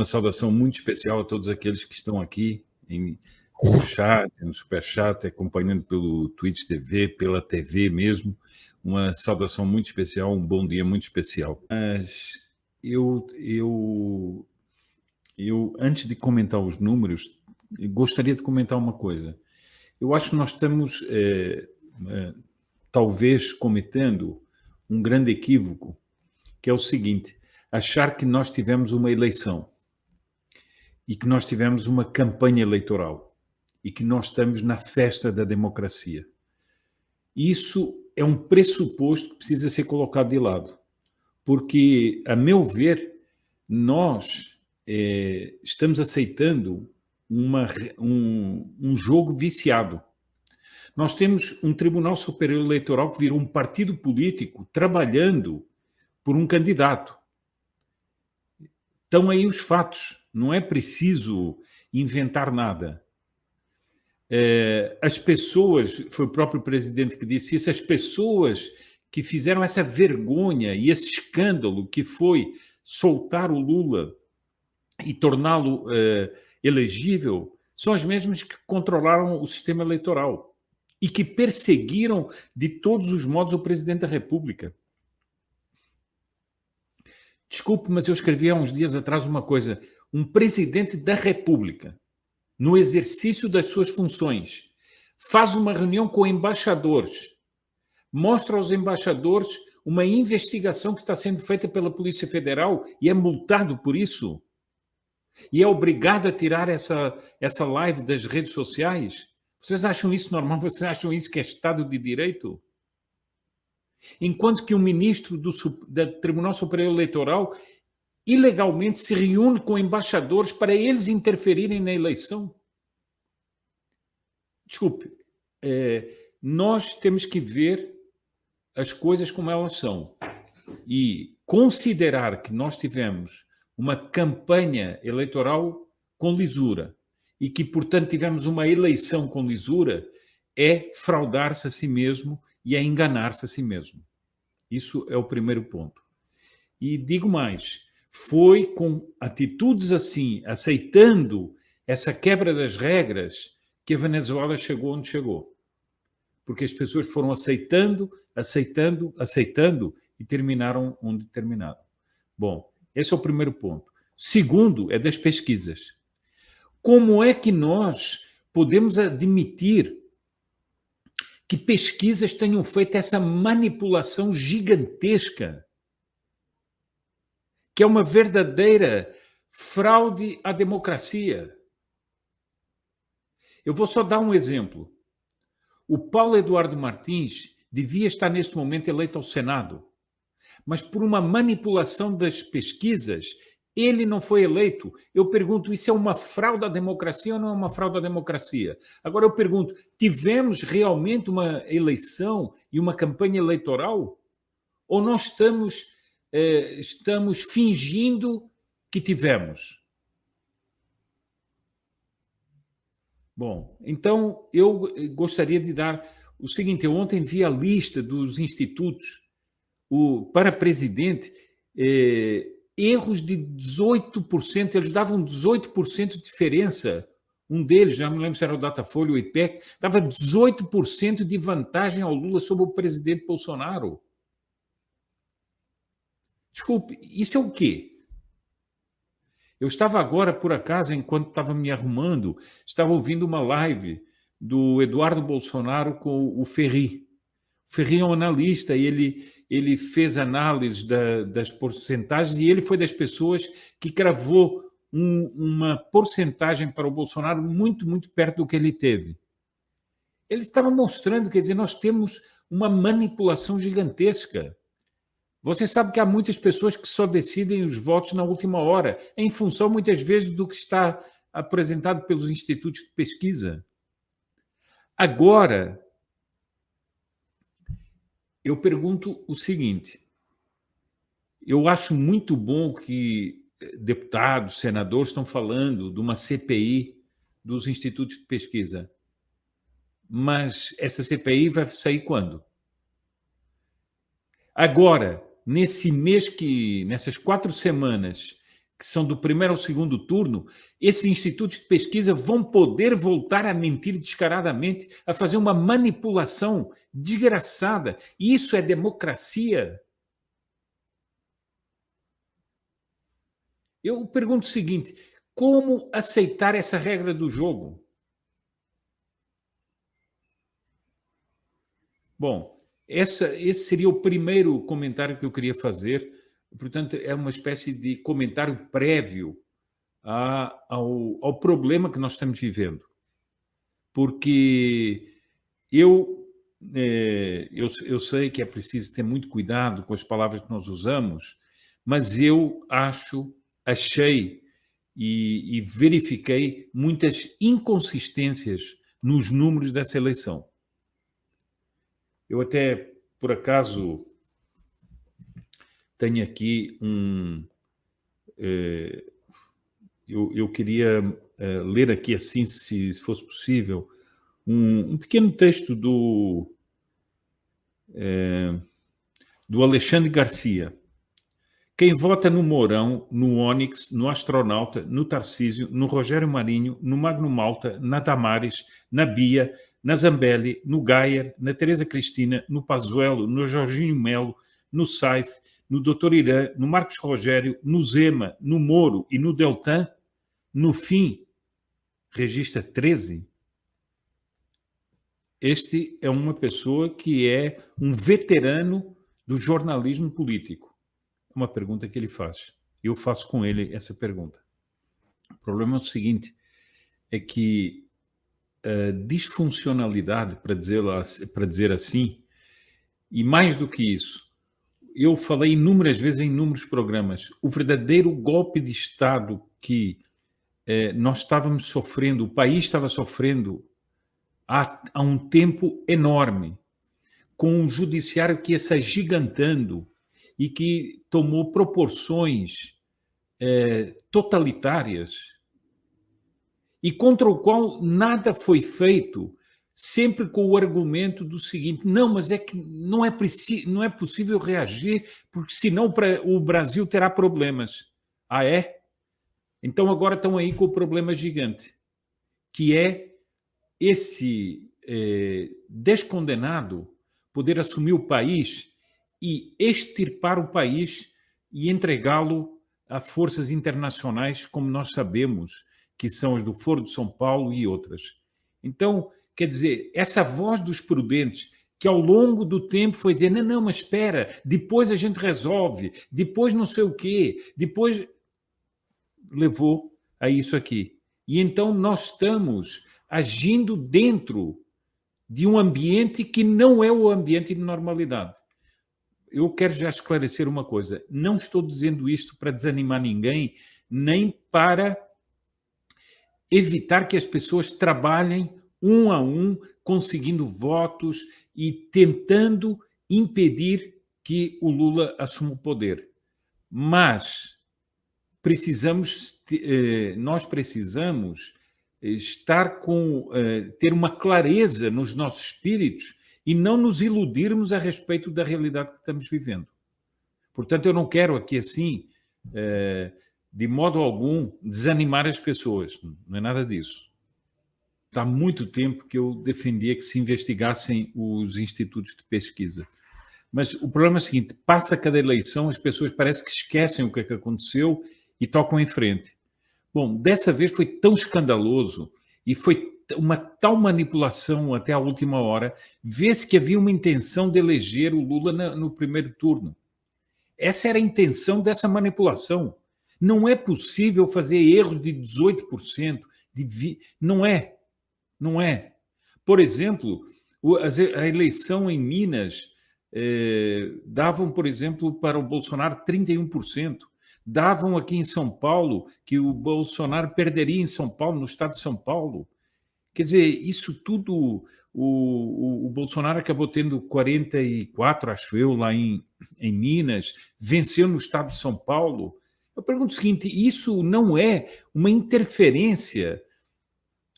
Uma saudação muito especial a todos aqueles que estão aqui no chat, no superchat, acompanhando pelo Twitch TV, pela TV mesmo. Uma saudação muito especial, um bom dia muito especial. Mas eu antes de comentar os números, gostaria de comentar uma coisa. Eu acho que nós estamos, talvez, cometendo um grande equívoco, que é o seguinte: achar que nós tivemos uma eleição e que nós tivemos uma campanha eleitoral e que nós estamos na festa da democracia. Isso é um pressuposto que precisa ser colocado de lado, porque, a meu ver, nós estamos aceitando um jogo viciado. Nós temos um Tribunal Superior Eleitoral que virou um partido político trabalhando por um candidato. Estão aí os fatos, não é preciso inventar nada. As pessoas, foi o próprio presidente que disse isso, as pessoas que fizeram essa vergonha e esse escândalo que foi soltar o Lula e torná-lo elegível, são as mesmas que controlaram o sistema eleitoral e que perseguiram de todos os modos o presidente da República. Desculpe, mas eu escrevi há uns dias atrás uma coisa. Um presidente da República, no exercício das suas funções, faz uma reunião com embaixadores, mostra aos embaixadores uma investigação que está sendo feita pela Polícia Federal e é multado por isso. E é obrigado a tirar essa live das redes sociais. Vocês acham isso normal? Vocês acham isso que é Estado de Direito? Enquanto que o ministro do Tribunal Superior Eleitoral ilegalmente se reúne com embaixadores para eles interferirem na eleição. Desculpe, nós temos que ver as coisas como elas são e considerar que nós tivemos uma campanha eleitoral com lisura e que, portanto, tivemos uma eleição com lisura é fraudar-se a si mesmo e é enganar-se a si mesmo. Isso é o primeiro ponto. E digo mais, foi com atitudes assim, aceitando essa quebra das regras, que a Venezuela chegou onde chegou. Porque as pessoas foram aceitando e terminaram onde terminaram. Bom, esse é o primeiro ponto. Segundo é das pesquisas. Como é que nós podemos admitir que pesquisas tenham feito essa manipulação gigantesca, que é uma verdadeira fraude à democracia? Eu vou só dar um exemplo. O Paulo Eduardo Martins devia estar neste momento eleito ao Senado, mas por uma manipulação das pesquisas, ele não foi eleito. Eu pergunto, isso é uma fraude à democracia ou não é uma fraude à democracia? Agora eu pergunto, tivemos realmente uma eleição e uma campanha eleitoral? Ou nós estamos fingindo que tivemos? Bom, então eu gostaria de dar o seguinte, eu ontem vi a lista dos institutos para presidente, erros de 18%, eles davam 18% de diferença. Um deles, já não lembro se era o Datafolha ou o IPEC, dava 18% de vantagem ao Lula sobre o presidente Bolsonaro. Desculpe, isso é o quê? Eu estava agora, por acaso, enquanto estava me arrumando, estava ouvindo uma live do Eduardo Bolsonaro com o Ferri. O Ferri é um analista e ele fez análise das porcentagens e ele foi das pessoas que cravou uma porcentagem para o Bolsonaro muito, muito perto do que ele teve. Ele estava mostrando, quer dizer, nós temos uma manipulação gigantesca. Você sabe que há muitas pessoas que só decidem os votos na última hora, em função, muitas vezes, do que está apresentado pelos institutos de pesquisa. Agora, eu pergunto o seguinte, eu acho muito bom que deputados, senadores estão falando de uma CPI dos institutos de pesquisa, mas essa CPI vai sair quando? Agora, nesse mês nessas 4 semanas que são do primeiro ao segundo turno, esses institutos de pesquisa vão poder voltar a mentir descaradamente, a fazer uma manipulação desgraçada. Isso é democracia? Eu pergunto o seguinte: como aceitar essa regra do jogo? Bom, esse seria o primeiro comentário que eu queria fazer. Portanto, é uma espécie de comentário prévio ao problema que nós estamos vivendo. Porque eu sei que é preciso ter muito cuidado com as palavras que nós usamos, mas eu achei e verifiquei muitas inconsistências nos números dessa eleição. Eu até, por acaso, tenho aqui eu queria ler aqui, assim, se fosse possível, um pequeno texto do Alexandre Garcia. Quem vota no Mourão, no Onyx, no Astronauta, no Tarcísio, no Rogério Marinho, no Magno Malta, na Damares, na Bia, na Zambelli, no Gayer, na Teresa Cristina, no Pazuello, no Jorginho Melo, no Saif, no Dr. Irã, no Marcos Rogério, no Zema, no Moro e no Deltan, no fim, registra 13. Este é uma pessoa que é um veterano do jornalismo político. Uma pergunta que ele faz. Eu faço com ele essa pergunta. O problema é o seguinte, é que a disfuncionalidade, para dizer assim, e mais do que isso, eu falei inúmeras vezes em inúmeros programas, o verdadeiro golpe de Estado que nós estávamos sofrendo, o país estava sofrendo há um tempo enorme, com um judiciário que ia se agigantando e que tomou proporções totalitárias e contra o qual nada foi feito, sempre com o argumento do seguinte: não, mas é que não é possível reagir, porque senão o Brasil terá problemas. Ah, é? Então agora estão aí com o problema gigante, que é esse descondenado poder assumir o país e extirpar o país e entregá-lo a forças internacionais, como nós sabemos, que são as do Foro de São Paulo e outras. Então, quer dizer, essa voz dos prudentes, que ao longo do tempo foi dizer, não, mas espera, depois a gente resolve, depois não sei o quê, depois levou a isso aqui. E então nós estamos agindo dentro de um ambiente que não é o ambiente de normalidade. Eu quero já esclarecer uma coisa. Não estou dizendo isto para desanimar ninguém, nem para evitar que as pessoas trabalhem um a um, conseguindo votos e tentando impedir que o Lula assuma o poder. Mas nós precisamos ter uma clareza nos nossos espíritos e não nos iludirmos a respeito da realidade que estamos vivendo. Portanto, eu não quero aqui, assim, de modo algum, desanimar as pessoas. Não é nada disso. Há muito tempo que eu defendia que se investigassem os institutos de pesquisa. Mas o problema é o seguinte: passa cada eleição, as pessoas parece que esquecem o que é que aconteceu e tocam em frente. Bom, dessa vez foi tão escandaloso e foi uma tal manipulação até a última hora, vê-se que havia uma intenção de eleger o Lula no primeiro turno. Essa era a intenção dessa manipulação. Não é possível fazer erros de 18%. Não é. Não é. Por exemplo, a eleição em Minas davam, por exemplo, para o Bolsonaro 31%. Davam aqui em São Paulo que o Bolsonaro perderia em São Paulo, no estado de São Paulo. Quer dizer, isso tudo, o Bolsonaro acabou tendo 44, acho eu, lá em Minas, venceu no estado de São Paulo. Eu pergunto o seguinte: isso não é uma interferência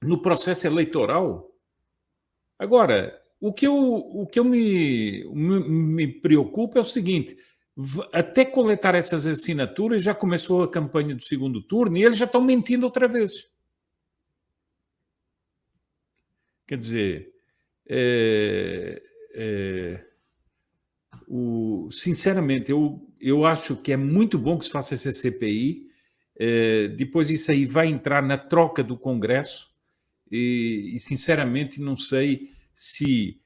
no processo eleitoral? Agora, o que eu me preocupa é o seguinte: até coletar essas assinaturas, já começou a campanha do segundo turno e eles já estão mentindo outra vez. Quer dizer, sinceramente, eu acho que é muito bom que se faça essa CPI. Depois isso aí vai entrar na troca do Congresso e sinceramente não sei se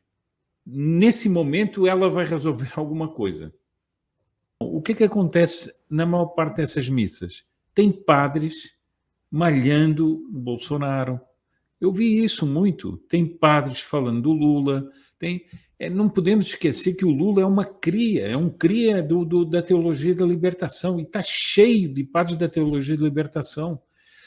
nesse momento ela vai resolver alguma coisa. O que é que acontece na maior parte dessas missas? Tem padres malhando o Bolsonaro. Eu vi isso muito. Tem padres falando do Lula. Não podemos esquecer que o Lula é uma cria, é um cria da teologia da libertação e está cheio de padres da teologia da libertação.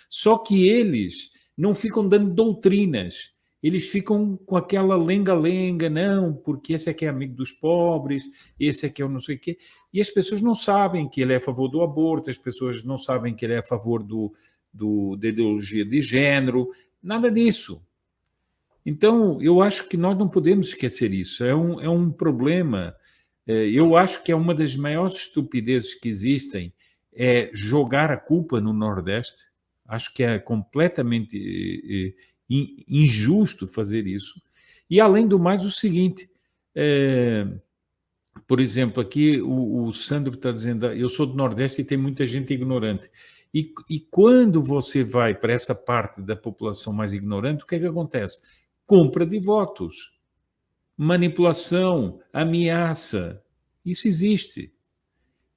Só que eles não ficam dando doutrinas, eles ficam com aquela lenga-lenga, não, porque esse aqui é amigo dos pobres, esse aqui é o não sei o quê. E as pessoas não sabem que ele é a favor do aborto, as pessoas não sabem que ele é a favor da ideologia de género, nada disso. Então, eu acho que nós não podemos esquecer isso. É um problema. Eu acho que é uma das maiores estupidezes que existem é jogar a culpa no Nordeste. Acho que é completamente injusto fazer isso. E, além do mais, o seguinte... por exemplo, aqui o Sandro está dizendo, eu sou do Nordeste e tem muita gente ignorante. E quando você vai para essa parte da população mais ignorante, o que é que acontece? Compra de votos, manipulação, ameaça. Isso existe.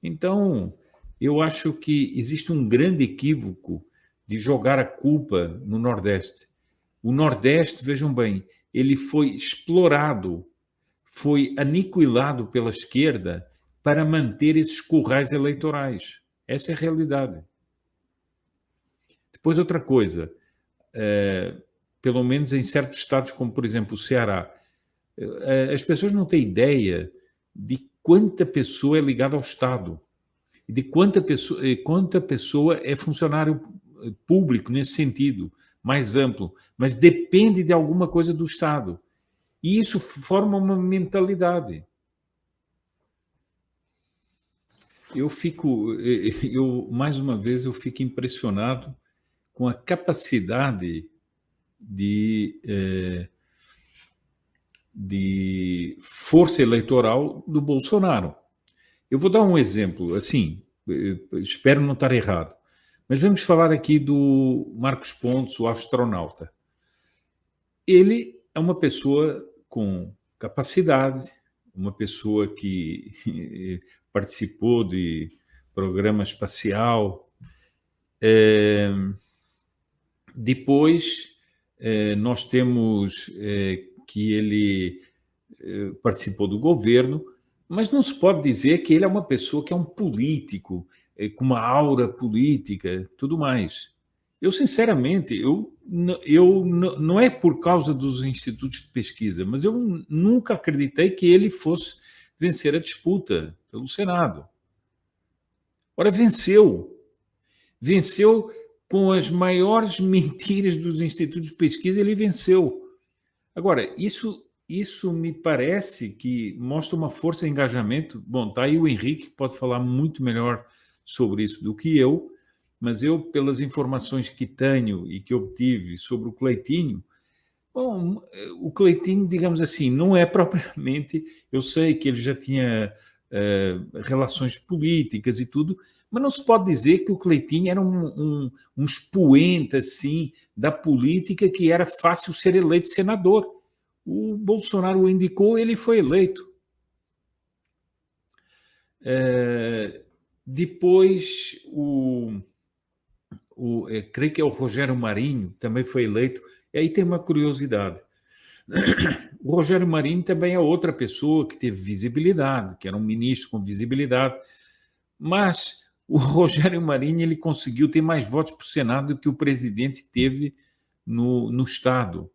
Então, eu acho que existe um grande equívoco de jogar a culpa no Nordeste. O Nordeste, vejam bem, ele foi explorado, foi aniquilado pela esquerda para manter esses currais eleitorais. Essa é a realidade. Depois, outra coisa, pelo menos em certos estados, como por exemplo o Ceará, as pessoas não têm ideia de quanta pessoa é ligada ao Estado, de quanta pessoa é funcionário público nesse sentido, mais amplo, mas depende de alguma coisa do Estado. E isso forma uma mentalidade. Mais uma vez, eu fico impressionado com a capacidade de força eleitoral do Bolsonaro. Eu vou dar um exemplo, assim, espero não estar errado, mas vamos falar aqui do Marcos Pontes, o astronauta. Ele é uma pessoa com capacidade, uma pessoa que participou de programa espacial. Depois, nós temos que ele participou do governo, mas não se pode dizer que ele é uma pessoa que é um político, com uma aura política, tudo mais. Eu, sinceramente, não é por causa dos institutos de pesquisa, mas eu nunca acreditei que ele fosse vencer a disputa pelo Senado. Ora, venceu. Venceu com as maiores mentiras dos institutos de pesquisa, ele venceu. Agora, isso me parece que mostra uma força de engajamento. Bom, está aí o Henrique, que pode falar muito melhor sobre isso do que eu, mas eu, pelas informações que tenho e que obtive sobre o Cleitinho, bom, o Cleitinho, digamos assim, não é propriamente... Eu sei que ele já tinha relações políticas e tudo, mas não se pode dizer que o Cleitinho era um expoente, assim, da política, que era fácil ser eleito senador. O Bolsonaro o indicou, ele foi eleito. Depois, creio que é o Rogério Marinho, também foi eleito. E aí tem uma curiosidade. O Rogério Marinho também é outra pessoa que teve visibilidade, que era um ministro com visibilidade, mas o Rogério Marinho ele conseguiu ter mais votos para o Senado do que o presidente teve no Estado.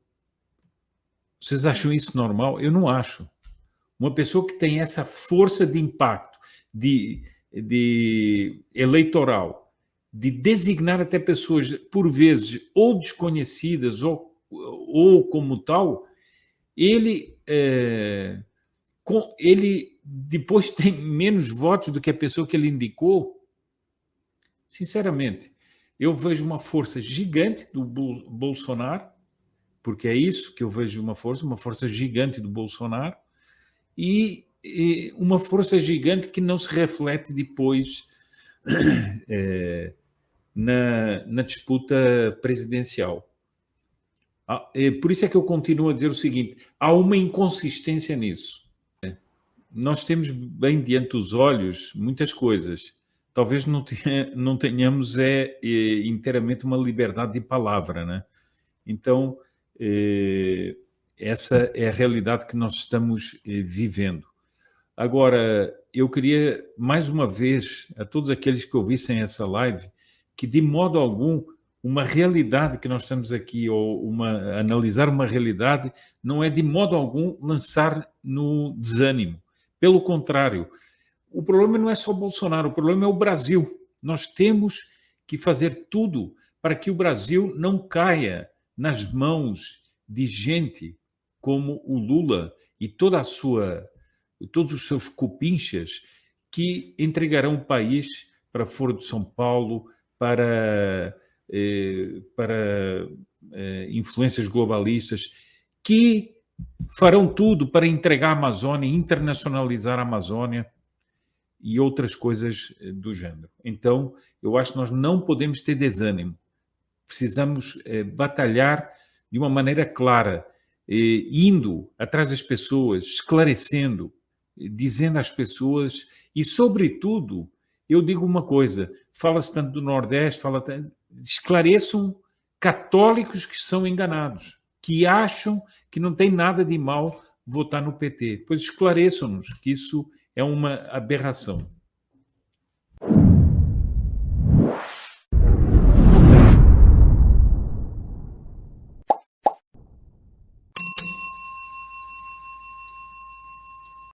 Vocês acham isso normal? Eu não acho. Uma pessoa que tem essa força de impacto de eleitoral, de designar até pessoas, por vezes, ou desconhecidas ou como tal, ele depois tem menos votos do que a pessoa que ele indicou. Sinceramente, eu vejo uma força gigante do Bolsonaro, porque é isso que eu vejo, uma força gigante do Bolsonaro, e uma força gigante que não se reflete depois na disputa presidencial. Por isso é que eu continuo a dizer o seguinte: há uma inconsistência nisso. Nós temos bem diante dos olhos muitas coisas. Talvez não tenhamos inteiramente uma liberdade de palavra, né? Então, essa é a realidade que nós estamos vivendo. Agora, eu queria, mais uma vez, a todos aqueles que ouvissem essa live, que de modo algum, uma realidade que nós estamos aqui, ou analisar uma realidade, não é de modo algum lançar no desânimo. Pelo contrário, o problema não é só o Bolsonaro, o problema é o Brasil. Nós temos que fazer tudo para que o Brasil não caia nas mãos de gente como o Lula e todos os seus cupinchas, que entregarão o país para Foro de São Paulo, para influências globalistas, que farão tudo para entregar a Amazônia, internacionalizar a Amazônia e outras coisas do género. Então, eu acho que nós não podemos ter desânimo. Precisamos batalhar de uma maneira clara, indo atrás das pessoas, esclarecendo, dizendo às pessoas, e sobretudo, eu digo uma coisa, fala-se tanto do Nordeste, esclareçam católicos que são enganados, que acham que não tem nada de mal votar no PT. Pois esclareçam-nos que isso é uma aberração.